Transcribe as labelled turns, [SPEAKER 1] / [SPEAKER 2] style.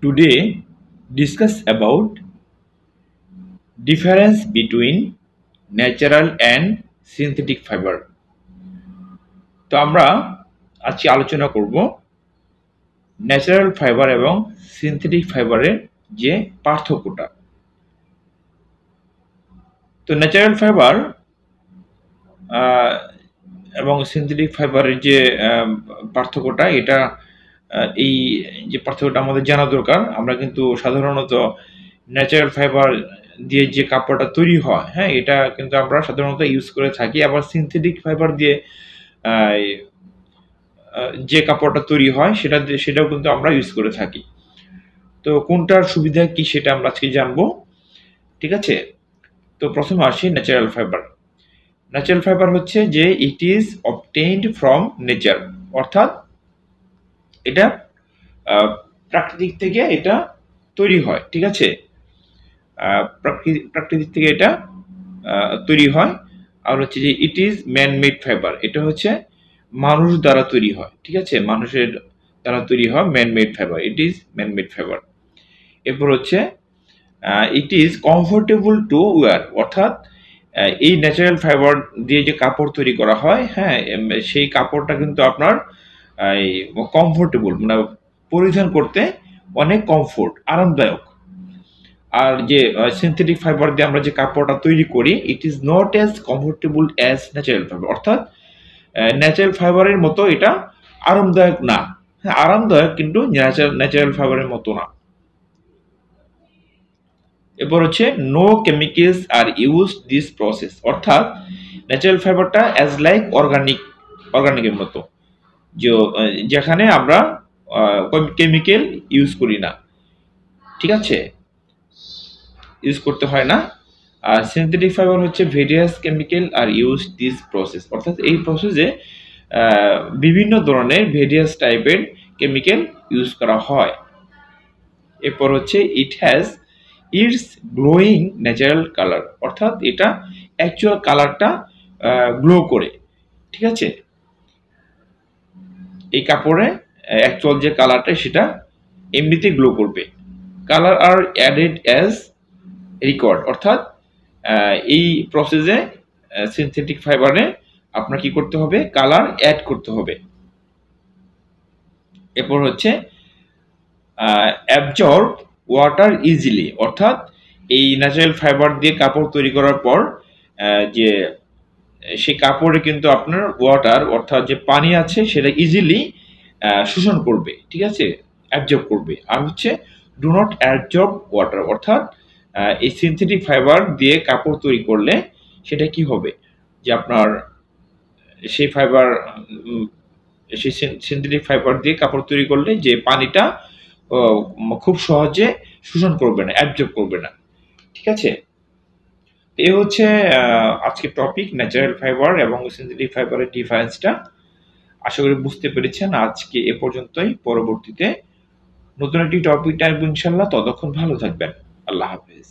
[SPEAKER 1] today discuss about difference between natural and synthetic fiber. তো আমরা আজকে আলোচনা করব ন্যাচারাল ফাইবার এবং সিনথেটিক ফাইবারের যে পার্থক্যটা। তো ন্যাচারাল ফাইবার এবং সিনথেটিক ফাইবারের যে পার্থক্যটা, এটা এই যে পার্থক্যটা আমাদের জানা দরকার। আমরা কিন্তু সাধারণত ন্যাচারাল ফাইবার দিয়ে যে কাপড়টা তৈরি হয়, হ্যাঁ, এটা কিন্তু আমরা সাধারণত ইউজ করে থাকি। আবার সিনথেটিক ফাইবার দিয়ে যে কাপড়টা তৈরি হয় সেটাও কিন্তু আমরা ইউজ করে থাকি। তো কোনটার সুবিধা কি সেটা আমরা আজকে জানবো, ঠিক আছে। তো প্রথমে আসি ন্যাচারাল ফাইবার। ন্যাচারাল ফাইবার হচ্ছে যে it is obtained from nature, অর্থাৎ এটা প্রাকৃতিক থেকে এটা তৈরি হয়, ঠিক আছে। প্রাকৃতিক থেকে এটা তৈরি হয়। আর হচ্ছে যে it is man made fibre, এটা হচ্ছে মানুষ দ্বারা তৈরি হয়, ঠিক আছে, মানুষের দ্বারা তৈরি হয় man made fibre, it is man made fibre. এরপর হচ্ছে it is comfortable two wire, অর্থাৎ এই ন্যাচারাল ফাইবার দিয়ে যে কাপড় তৈরি করা হয়, হ্যাঁ, সেই কাপড়টা কিন্তু আপনার কমফোর্টেবল, মানে পরিধান করতে অনেক কমফোর্ট, আরামদায়ক। আর যে সিনথেটিক ফাইবার দিয়ে আমরা যে কাপড়টা তৈরি করি, it is not as comfortable as natural fibre, অর্থাৎ ন্যাচারাল ফাইবারের মতো এটা আরামদায়ক না। হ্যাঁ, আরামদায়ক, কিন্তু ন্যাচারাল ফাইবারের মতো না। এরপর হচ্ছে no chemicals are use this process, অর্থাৎ ন্যাচারাল ফাইবারটা অ্যাজ লাইক অর্গানিকের মতো, যেখানে আমরা কেমিক্যাল ইউজ করি না, ঠিক আছে, ইউজ করতে হয় না। আর সিনথেটিক ফাইবার হচ্ছে various chemical are use this process, অর্থাৎ এই প্রসেসে বিভিন্ন ধরনের ভেরিয়াস টাইপের কেমিক্যাল ইউজ করা হয়। এরপর হচ্ছে it has its glowing natural colour, অর্থাৎ এটা অ্যাকচুয়াল কালারটা গ্লো করে, ঠিক আছে। এই কাপড়ে অ্যাকচুয়াল যে কালারটা সেটা এমনিতে গ্লো করবে। কালার আর অ্যাডেড অ্যাজ রিকোয়ার্ড, অর্থাৎ এই প্রসেসে সিনথেটিক ফাইবারে আপনার কি করতে হবে, কালার অ্যাড করতে হবে। এরপর হচ্ছে অ্যাবজর্ব ওয়াটার ইজিলি, অর্থাৎ এই ন্যাচারাল ফাইবার দিয়ে কাপড় তৈরি করার পর যে সেই কাপড়ে কিন্তু আপনার ওয়াটার, অর্থাৎ যে পানি আছে, সেটা ইজিলি শোষণ করবে, ঠিক আছে, অ্যাবজর্ব করবে। আর হচ্ছে ডু নট অ্যাবজর্ব ওয়াটার, অর্থাৎ এই সিনথেটিক ফাইবার দিয়ে কাপড় তৈরি করলে সেটা কি হবে, যে আপনার সেই সিনথেটিক ফাইবার দিয়ে কাপড় তৈরি করলে যে পানিটা খুব সহজে শোষণ করবে না, অ্যাবজর্ব করবে না, ঠিক আছে। এই হচ্ছে আজকে টপিক, ন্যাচারাল ফাইবার এবং সিনথেটিক ফাইবারের ডিফারেন্সটা। আশা করি বুঝতে পেরেছেন। আজকে এ পর্যন্তই। পরবর্তীতে নতুন একটি টপিক আসবে ইনশাল্লাহ। ততক্ষণ ভালো থাকবেন। আল্লাহ হাফেজ।